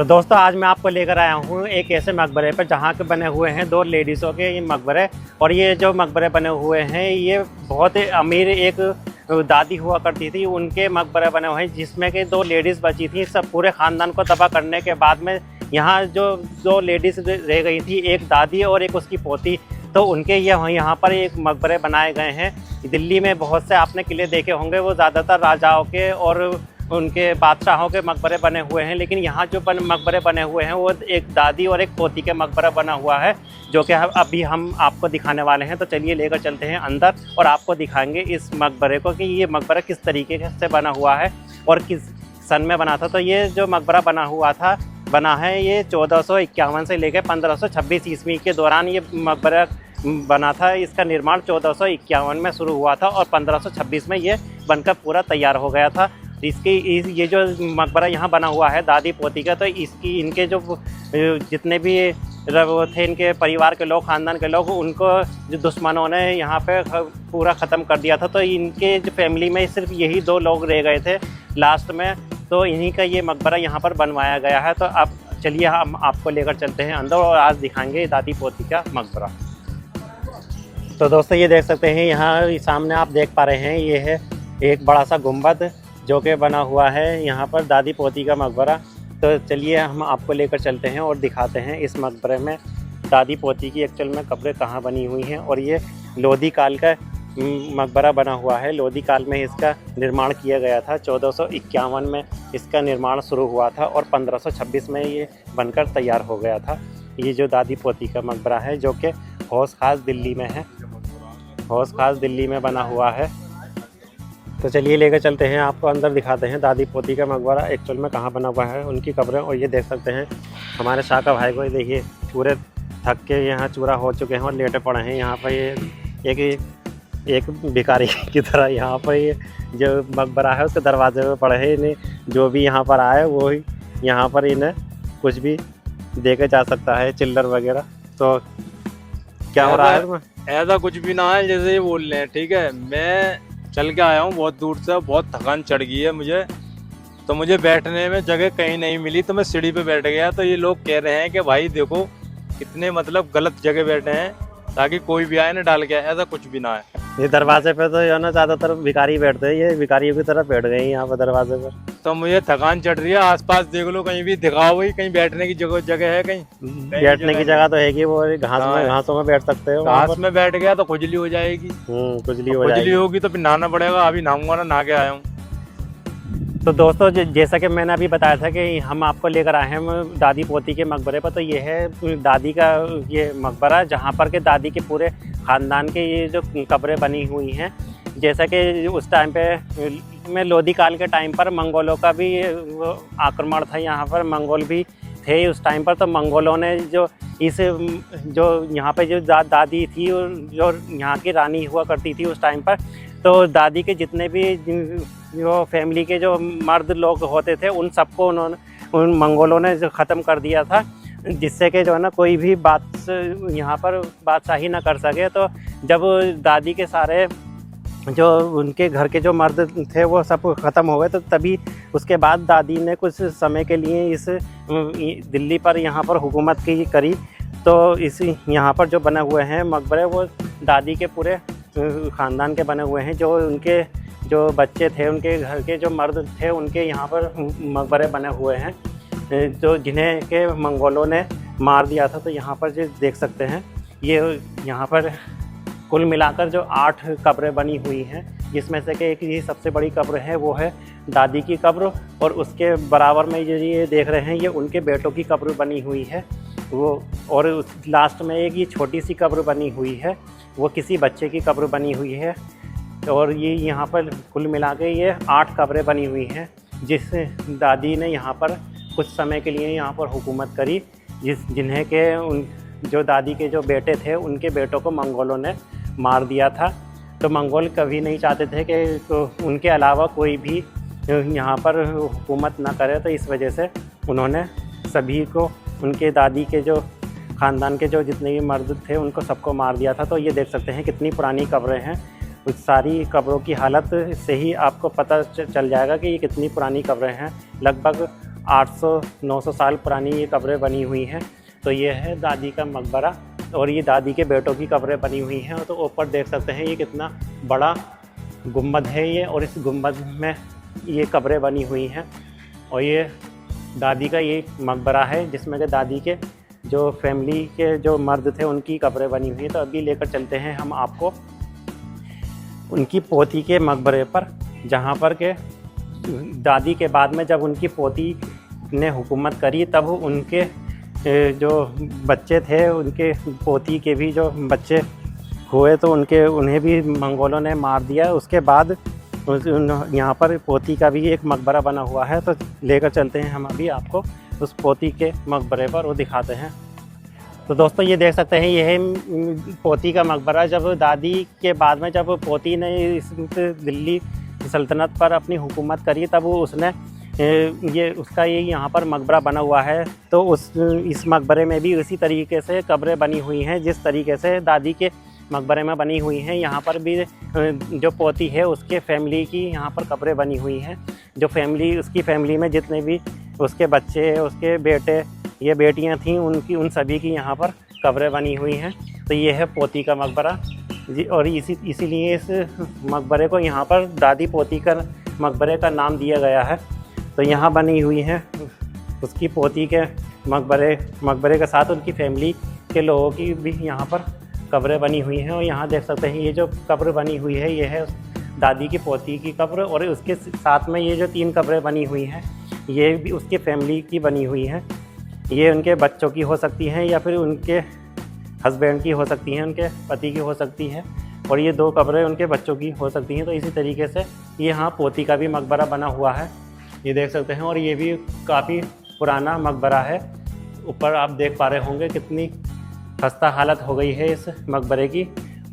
तो दोस्तों आज मैं आपको लेकर आया हूँ एक ऐसे मकबरे पर जहाँ के बने हुए हैं दो लेडीज़ों के ये मकबरे। और ये जो मकबरे बने हुए हैं ये बहुत ही अमीर एक दादी हुआ करती थी, उनके मकबरे बने हुए हैं जिसमें कि दो लेडीज़ बची थी। सब पूरे ख़ानदान को तबाह करने के बाद में यहाँ जो दो लेडीज़ रह गई थी, एक दादी और एक उसकी पोती, तो उनके यहाँ पर एक मकबरे बनाए गए हैं। दिल्ली में बहुत से आपने किले देखे होंगे, वो ज़्यादातर राजाओं के और उनके बादशाहों के मकबरे बने हुए हैं, लेकिन यहाँ जो मकबरे बने हुए हैं वो एक दादी और एक पोती के मकबरा बना हुआ है, जो कि अभी हम आपको दिखाने वाले हैं। तो चलिए लेकर चलते हैं अंदर और आपको दिखाएंगे इस मकबरे को कि ये मकबरा किस तरीके से बना हुआ है और किस सन में बना था। तो ये जो मकबरा बना है ये 1451 से लेकर 1526 ईस्वी के दौरान ये मकबरा बना था। इसका निर्माण 1451 में शुरू हुआ था और 1526 में ये बनकर पूरा तैयार हो गया था। ये जो मकबरा यहाँ बना हुआ है दादी पोती का, तो इनके जो जितने भी वो थे, इनके परिवार के लोग, ख़ानदान के लोग, उनको जो दुश्मनों ने यहाँ पे पूरा ख़त्म कर दिया था। तो इनके जो फैमिली में सिर्फ यही दो लोग रह गए थे लास्ट में, तो इन्हीं का ये मकबरा यहाँ पर बनवाया गया है। तो अब चलिए हम आपको लेकर चलते हैं अंदर और आज दिखाएंगे दादी पोती का मकबरा। तो दोस्तों ये देख सकते हैं, यहाँ सामने आप देख पा रहे हैं, ये है एक बड़ा सा गुंबद जो कि बना हुआ है यहाँ पर दादी पोती का मकबरा। तो चलिए हम आपको लेकर चलते हैं और दिखाते हैं इस मकबरे में दादी पोती की एक्चुअल में कब्रें कहाँ बनी हुई हैं। और ये लोधी काल का मकबरा बना हुआ है। लोधी काल में इसका निर्माण किया गया था। 1451 में इसका निर्माण शुरू हुआ था और 1526 में ये बनकर तैयार हो गया था। ये जो दादी पोती का मकबरा है जो कि हौस खास दिल्ली में है, हौस खास दिल्ली में बना हुआ है। तो चलिए लेकर चलते हैं, आपको अंदर दिखाते हैं दादी पोती का मकबरा एक्चुअल में कहाँ बना हुआ है, उनकी कब्रें। और ये देख सकते हैं हमारे शाह का भाई को, देखिए पूरे थक के यहाँ चूरा हो चुके हैं और लेटे पड़े हैं यहाँ पर। ये एक भिखारी की तरह यहाँ पर ये जो मकबरा है उसके दरवाजे पे पड़े हैं। इन्हें जो भी यहाँ पर आए वो ही यहाँ पर इन्हें कुछ भी देके जा सकता है, चिल्लर वगैरह। तो क्या हो रहा है? ऐसा कुछ भी ना है जैसे ये बोल रहे हैं, ठीक है। मैं चल के आया हूँ बहुत दूर से, बहुत थकान चढ़ गई है मुझे, तो मुझे बैठने में जगह कहीं नहीं मिली, तो मैं सीढ़ी पे बैठ गया। तो ये लोग कह रहे हैं कि भाई देखो कितने मतलब गलत जगह बैठे हैं, ताकि कोई भी आए ना डाल के, ऐसा कुछ भी ना है। ये दरवाजे पे तो ना ज़्यादातर भिखारी बैठते हैं, ये भिखारियों की तरफ बैठ गए यहाँ पर दरवाजे पर। तो मुझे थकान चढ़ रही है, आसपास देख लो, कहीं भी दिखाओ, वही कहीं बैठने की जगह है, कहीं बैठने की जगह तो है कि वो घासों में बैठ सकते हो। घास में बैठ गया तो खुजली हो जाएगी। खुजली होगी तो फिर नहाना पड़ेगा। अभी नहाऊंगा ना, नहा के आया हूँ। तो दोस्तों जैसा कि मैंने अभी बताया था कि हम आपको लेकर आए हैं दादी पोती के मकबरे पर। तो ये है दादी का ये मकबरा, जहाँ पर के दादी के पूरे ख़ानदान के ये जो कब्रें बनी हुई हैं। जैसा कि उस टाइम पे में लोधी काल के टाइम पर मंगोलों का भी आक्रमण था यहाँ पर, मंगोल भी थे उस टाइम पर। तो मंगोलों ने जो यहाँ पे जो दादी थी, जो यहाँ की रानी हुआ करती थी उस टाइम पर, तो दादी के जितने भी जो फैमिली के जो मर्द लोग होते थे उन सबको उन मंगोलों ने जो ख़त्म कर दिया था, जिससे कि जो है ना कोई भी यहाँ पर बादशाही ना कर सके। तो जब दादी के सारे जो उनके घर के जो मर्द थे वो सब ख़त्म हो गए, तो तभी उसके बाद दादी ने कुछ समय के लिए इस दिल्ली पर यहाँ पर हुकूमत करी। तो इस यहाँ पर जो बने हुए हैं मकबरे वो दादी के पूरे ख़ानदान के बने हुए हैं। जो उनके जो बच्चे थे, उनके घर के जो मर्द थे, उनके यहाँ पर मकबरे बने हुए हैं, जो जिन्हें के मंगोलों ने मार दिया था। तो यहाँ पर जो देख सकते हैं, ये यहाँ पर कुल मिलाकर जो 8 कब्रें बनी हुई हैं, जिसमें से कि एक ये सबसे बड़ी कब्र है, वो है दादी की कब्र। और उसके बराबर में ये देख रहे हैं, ये उनके बेटों की कब्र बनी हुई है वो। और उस लास्ट में एक ये छोटी सी कब्र बनी हुई है, वो किसी बच्चे की कब्र बनी हुई है। और ये यहाँ पर कुल मिला के ये 8 कब्रें बनी हुई हैं, जिस दादी ने यहाँ पर कुछ समय के लिए यहाँ पर हुकूमत करी, जिन्हें के जो दादी के जो बेटे थे, उनके बेटों को मंगोलों ने मार दिया था। तो मंगोल कभी नहीं चाहते थे कि तो उनके अलावा कोई भी यहाँ पर हुकूमत ना करे। तो इस वजह से उन्होंने सभी को, उनके दादी के जो ख़ानदान के जो जितने भी मर्द थे, उनको सबको मार दिया था। तो ये देख सकते हैं कितनी पुरानी कब्रें हैं। उस सारी कब्रों की हालत से ही आपको पता चल जाएगा कि ये कितनी पुरानी कब्रें हैं। लगभग 800-900 साल पुरानी ये कब्रें बनी हुई हैं। तो ये है दादी का मकबरा और ये दादी के बेटों की कब्रें बनी हुई हैं। तो ऊपर देख सकते हैं ये कितना बड़ा गुंबद है ये, और इस गुंबद में ये कब्रें बनी हुई हैं। और ये दादी का ये मकबरा है जिसमें कि दादी के जो फैमिली के जो मर्द थे उनकी कब्रें बनी हुई हैं। तो अभी लेकर चलते हैं हम आपको उनकी पोती के मकबरे पर, जहाँ पर के दादी के बाद में जब उनकी पोती ने हुकूमत करी तब उनके जो बच्चे थे, उनके पोती के भी जो बच्चे हुए तो उन्हें भी मंगोलों ने मार दिया। उसके बाद यहाँ पर पोती का भी एक मकबरा बना हुआ है। तो लेकर चलते हैं हम अभी आपको उस पोती के मकबरे पर, वो दिखाते हैं। तो दोस्तों ये देख सकते हैं ये है पोती का मकबरा। जब दादी के बाद में जब पोती ने इस दिल्ली सल्तनत पर अपनी हुकूमत करी तब उसने उसका ये यहाँ पर मकबरा बना हुआ है। तो इस मकबरे में भी उसी तरीके से कब्रें बनी हुई हैं जिस तरीके से दादी के मकबरे में बनी हुई हैं। यहाँ पर भी जो पोती है उसके फैमिली की यहाँ पर कब्रें बनी हुई हैं। जो फैमिली, उसकी फैमिली में जितने भी उसके बच्चे, उसके बेटे, ये बेटियाँ थीं, उन सभी की यहाँ पर कब्रें बनी हुई हैं। तो ये है पोती का मकबरा जी। और इसीलिए इस मकबरे को यहाँ पर दादी पोती का मकबरे का नाम दिया गया है। तो यहाँ बनी हुई है उसकी पोती के मकबरे के साथ उनकी फैमिली के लोगों की भी यहाँ पर कब्रें बनी हुई हैं। और यहाँ देख सकते हैं ये जो कब्र बनी हुई है ये है दादी की पोती की कब्र, और उसके साथ में ये जो 3 कब्रें बनी हुई हैं ये भी उसके फैमिली की बनी हुई हैं। ये उनके बच्चों की हो सकती हैं या फिर उनके हस्बैंड की हो सकती हैं, उनके पति की हो सकती है, और ये 2 कब्रें उनके बच्चों की हो सकती हैं। तो इसी तरीके से यहाँ पोती का भी मकबरा बना हुआ है, ये देख सकते हैं। और ये भी काफ़ी पुराना मकबरा है। ऊपर आप देख पा रहे होंगे कितनी खस्ता हालत हो गई है इस मकबरे की।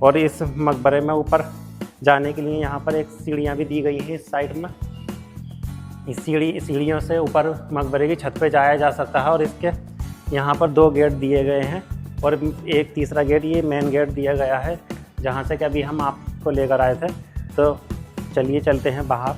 और इस मकबरे में ऊपर जाने के लिए यहाँ पर एक सीढ़ियाँ भी दी गई हैं इस साइड में। इस सीढ़ियों से ऊपर मकबरे की छत पे जाया जा सकता है। और इसके यहाँ पर 2 गेट दिए गए हैं और एक तीसरा गेट, ये मेन गेट दिया गया है जहाँ से कि अभी हम आपको लेकर आए थे। तो चलिए चलते हैं बाहर।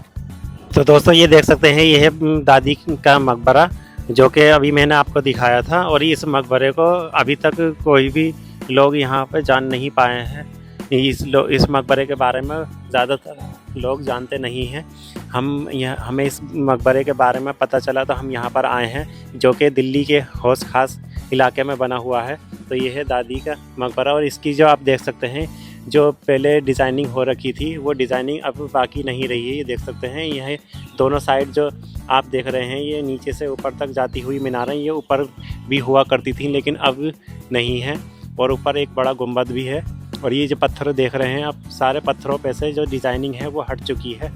तो दोस्तों ये देख सकते हैं ये है दादी का मकबरा जो कि अभी मैंने आपको दिखाया था। और इस मकबरे को अभी तक कोई भी लोग यहाँ पे जान नहीं पाए हैं। इस मकबरे के बारे में ज़्यादातर लोग जानते नहीं हैं। हमें इस मकबरे के बारे में पता चला तो हम यहाँ पर आए हैं, जो कि दिल्ली के हौस खास इलाके में बना हुआ है। तो ये है दादी का मकबरा। और इसकी जो आप देख सकते हैं जो पहले डिज़ाइनिंग हो रखी थी वो डिज़ाइनिंग अब बाकी नहीं रही है। ये देख सकते हैं यह दोनों साइड जो आप देख रहे हैं ये नीचे से ऊपर तक जाती हुई मीनारें ये ऊपर भी हुआ करती थी लेकिन अब नहीं है। और ऊपर एक बड़ा गुंबद भी है। और ये जो पत्थर देख रहे हैं अब सारे पत्थरों पे से जो डिज़ाइनिंग है वो हट चुकी है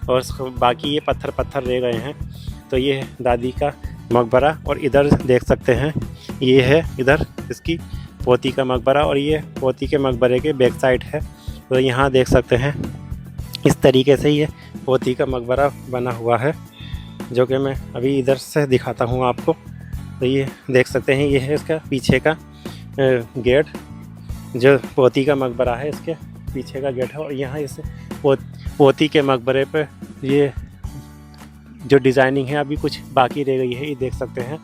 और बाकी ये पत्थर रह गए हैं। तो ये है दादी का मकबरा। और इधर देख सकते हैं ये है इधर इसकी पोती का मकबरा, और ये पोती के मकबरे के बैक साइड है। तो यहाँ देख सकते हैं इस तरीके से ये पोती का मकबरा बना हुआ है, जो कि मैं अभी इधर से दिखाता हूँ आपको। तो ये देख सकते हैं ये है इसका पीछे का गेट, जो पोती का मकबरा है इसके पीछे का गेट है। और यहाँ इस पोती के मकबरे पे ये जो डिज़ाइनिंग है अभी कुछ बाकी रह गई है। ये देख सकते हैं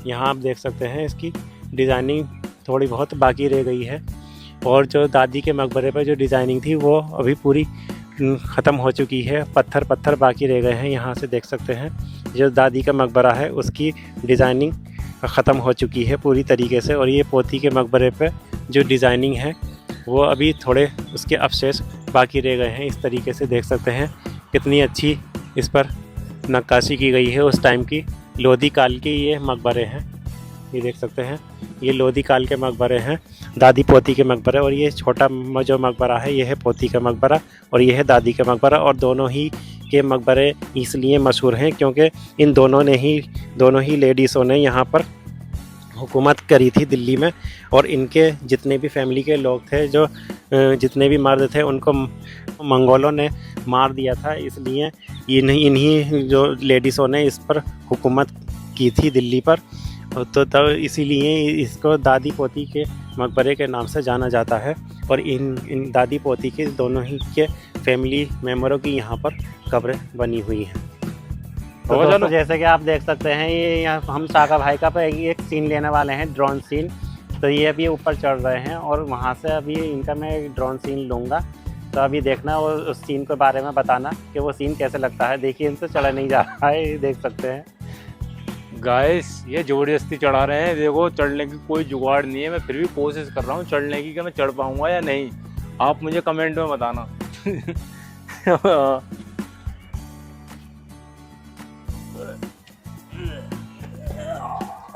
यहाँ आप देख सकते हैं इसकी डिज़ाइनिंग थोड़ी बहुत बाकी रह गई है। और जो दादी के मकबरे पर जो डिज़ाइनिंग थी वो अभी पूरी ख़त्म हो चुकी है। पत्थर बाकी रह गए हैं। यहाँ से देख सकते हैं जो दादी का मकबरा है उसकी डिज़ाइनिंग ख़त्म हो चुकी है पूरी तरीके से। और ये पोती के मकबरे पे जो डिज़ाइनिंग है वो अभी थोड़े उसके अवशेष बाकी रह गए हैं। इस तरीके से देख सकते हैं कितनी अच्छी इस पर नक्काशी की गई है। उस टाइम की लोधी काल के ये मकबरे हैं। ये देख सकते हैं ये लोधी काल के मकबरे हैं, दादी पोती के मकबरे। और ये छोटा जो मकबरा है ये है पोती का मकबरा और ये है दादी का मकबरा। और दोनों ही के मकबरे इसलिए मशहूर हैं क्योंकि इन दोनों ही लेडीज़ों ने यहाँ पर हुकूमत करी थी दिल्ली में। और इनके जितने भी फैमिली के लोग थे, जो जितने भी मर्द थे, उनको मंगोलों ने मार दिया था। इसलिए इन्हीं जो लेडीज़ों ने इस पर हुकूमत की थी दिल्ली पर। तो तब इसीलिए इसको दादी पोती के मकबरे के नाम से जाना जाता है। और इन दादी पोती के दोनों ही के फैमिली मेम्बरों की यहाँ पर कब्रें बनी हुई हैं। तो दोस्तों जैसे कि आप देख सकते हैं, ये यहाँ हम साका भाई का पे एक सीन लेने वाले हैं, ड्रोन सीन। तो ये अभी ऊपर चढ़ रहे हैं और वहाँ से अभी इनका मैं ड्रोन सीन लूँगा। तो अभी देखना और उस सीन के बारे में बताना कि वो सीन कैसे लगता है। देखिए इनसे चला नहीं जा रहा है, देख सकते हैं गाइस, ये जबरदस्ती चढ़ा रहे हैं। देखो चढ़ने की कोई जुगाड़ नहीं है, मैं फिर भी कोशिश कर रहा हूँ चढ़ने की कि मैं चढ़ पाऊँगा या नहीं। आप मुझे कमेंट में बताना।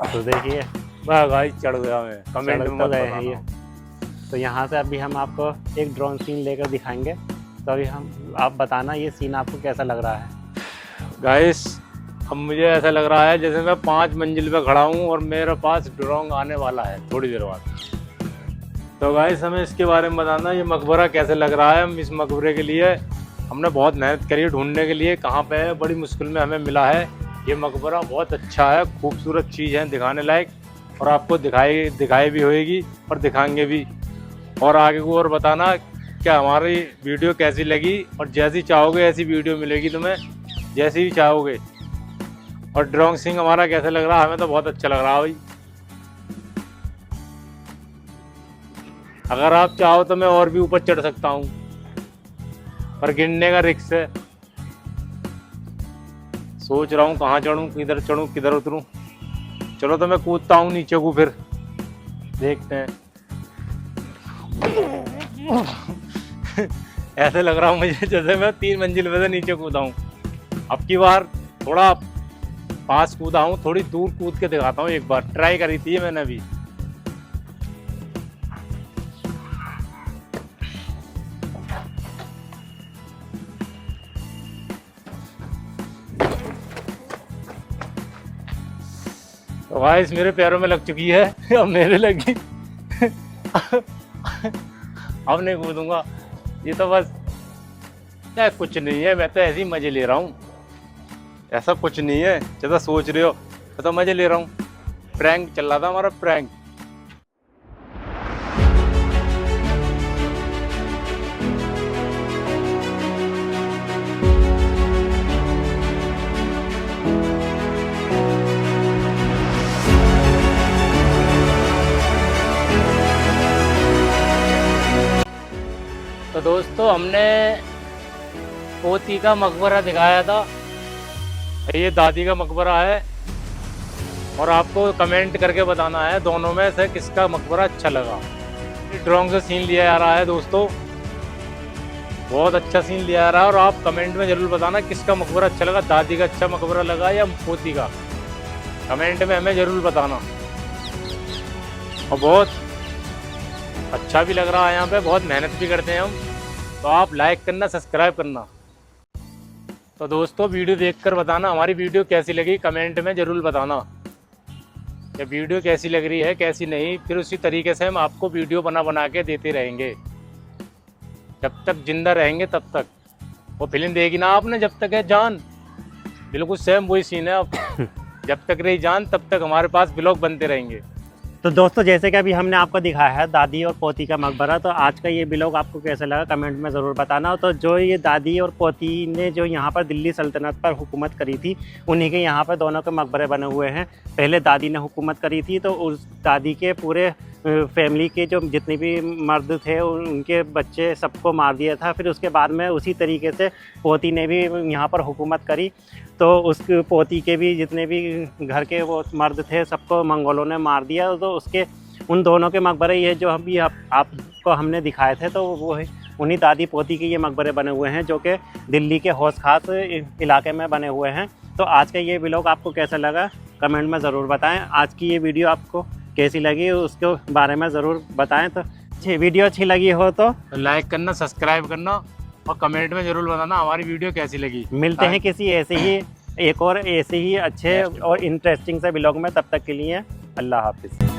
तो देखिए गाइस चढ़ गया मैं, कमेंट में तो मत गए हैं ये। बताना। तो यहाँ से अभी हम आपको एक ड्रोन सीन लेकर दिखाएंगे। तो अभी आप बताना ये सीन आपको कैसा लग रहा है। गाइस, अब मुझे ऐसा लग रहा है जैसे मैं 5 मंजिल पे खड़ा हूँ और मेरे पास ड्रोन आने वाला है थोड़ी देर बाद। तो गाइस, हमें इसके बारे में बताना, ये मकबरा कैसे लग रहा है। हम इस मकबरे के लिए हमने बहुत मेहनत करी ढूंढने के लिए, कहाँ पे है, बड़ी मुश्किल में हमें मिला है। ये मकबरा बहुत अच्छा है, खूबसूरत चीज़ है, दिखाने लायक, और आपको दिखाई भी होएगी और दिखाएंगे भी। और आगे को और बताना क्या हमारी वीडियो कैसी लगी, और जैसी चाहोगे ऐसी वीडियो मिलेगी तुम्हें, जैसी भी चाहोगे। और ड्रोन सिंह हमारा कैसे लग रहा है, हमें तो बहुत अच्छा लग रहा है भाई। अगर आप चाहो तो मैं और भी ऊपर चढ़ सकता हूँ, पर गिरने का रिस्क है। सोच रहा हूँ कहाँ चढ़ूँ, किधर चढ़ूँ, किधर उतरूँ। चलो तो मैं कूदता हूँ नीचे को, फिर देखते हैं। ऐसे लग रहा हूँ मुझे जैसे मैं 3 मंजिल पे से नीचे कूदा हूँ। अब की बार थोड़ा पास कूदा हूँ, थोड़ी दूर कूद के दिखाता हूँ। एक बार ट्राई करी थी मैंने अभी। तो गाइस, मेरे पैरों में लग चुकी है, अब मेरे लगी। अब नहीं कूदूंगा। ये तो बस कुछ नहीं है, मैं तो ऐसे ही मजे ले रहा हूँ। ऐसा कुछ नहीं है जैसा सोच रहे हो, मैं तो मजे ले रहा हूँ। प्रैंक चल रहा था हमारा, प्रैंक। तो दोस्तों, हमने पोती का मकबरा दिखाया था, ये दादी का मकबरा है। और आपको कमेंट करके बताना है दोनों में से किसका मकबरा अच्छा लगा। ड्रोन से सीन लिया जा रहा है दोस्तों, बहुत अच्छा सीन लिया जा रहा है। और आप कमेंट में ज़रूर बताना किसका मकबरा अच्छा लगा, दादी का अच्छा मकबरा लगा या पोती का। कमेंट में हमें ज़रूर बताना। और बहुत अच्छा भी लग रहा है, यहाँ पे बहुत मेहनत भी करते हैं हम। तो आप लाइक करना, सब्सक्राइब करना। तो दोस्तों, वीडियो देखकर बताना हमारी वीडियो कैसी लगी, कमेंट में ज़रूर बताना कि वीडियो कैसी लग रही है, कैसी नहीं। फिर उसी तरीके से हम आपको वीडियो बना के देते रहेंगे, जब तक जिंदा रहेंगे तब तक। वो फिल्म देखी ना आपने, जब तक है जान, बिल्कुल सेम वही सीन है। अब जब तक रही जान तब तक हमारे पास ब्लॉग बनते रहेंगे। तो दोस्तों, जैसे कि अभी हमने आपको दिखाया है दादी और पोती का मकबरा, तो आज का ये ब्लॉग आपको कैसा लगा कमेंट में ज़रूर बताना। तो जो ये दादी और पोती ने जो यहाँ पर दिल्ली सल्तनत पर हुकूमत करी थी, उन्हीं के यहाँ पर दोनों के मकबरे बने हुए हैं। पहले दादी ने हुकूमत करी थी, तो उस दादी के पूरे फैमिली के जो जितने भी मर्द थे, उनके बच्चे सबको मार दिया था। फिर उसके बाद में उसी तरीके से पोती ने भी यहाँ पर हुकूमत करी, तो उस पोती के भी जितने भी घर के वो मर्द थे सबको मंगोलों ने मार दिया। तो उसके उन दोनों के मकबरे ये जो अभी आपको हमने दिखाए थे, तो वो उन्हीं दादी पोती के ये मकबरे बने हुए हैं, जो कि दिल्ली के हौस खास इलाके में बने हुए हैं। तो आज का ये व्लॉग आपको कैसा लगा कमेंट में ज़रूर बताएं। आज की ये वीडियो आपको कैसी लगी उसके बारे में ज़रूर बताएं। तो वीडियो अच्छी लगी हो तो लाइक करना, सब्सक्राइब करना, और कमेंट में ज़रूर बताना हमारी वीडियो कैसी लगी। मिलते हैं किसी ऐसे ही एक और ऐसे ही अच्छे और इंटरेस्टिंग से व्लॉग में। तब तक के लिए अल्लाह हाफिज़।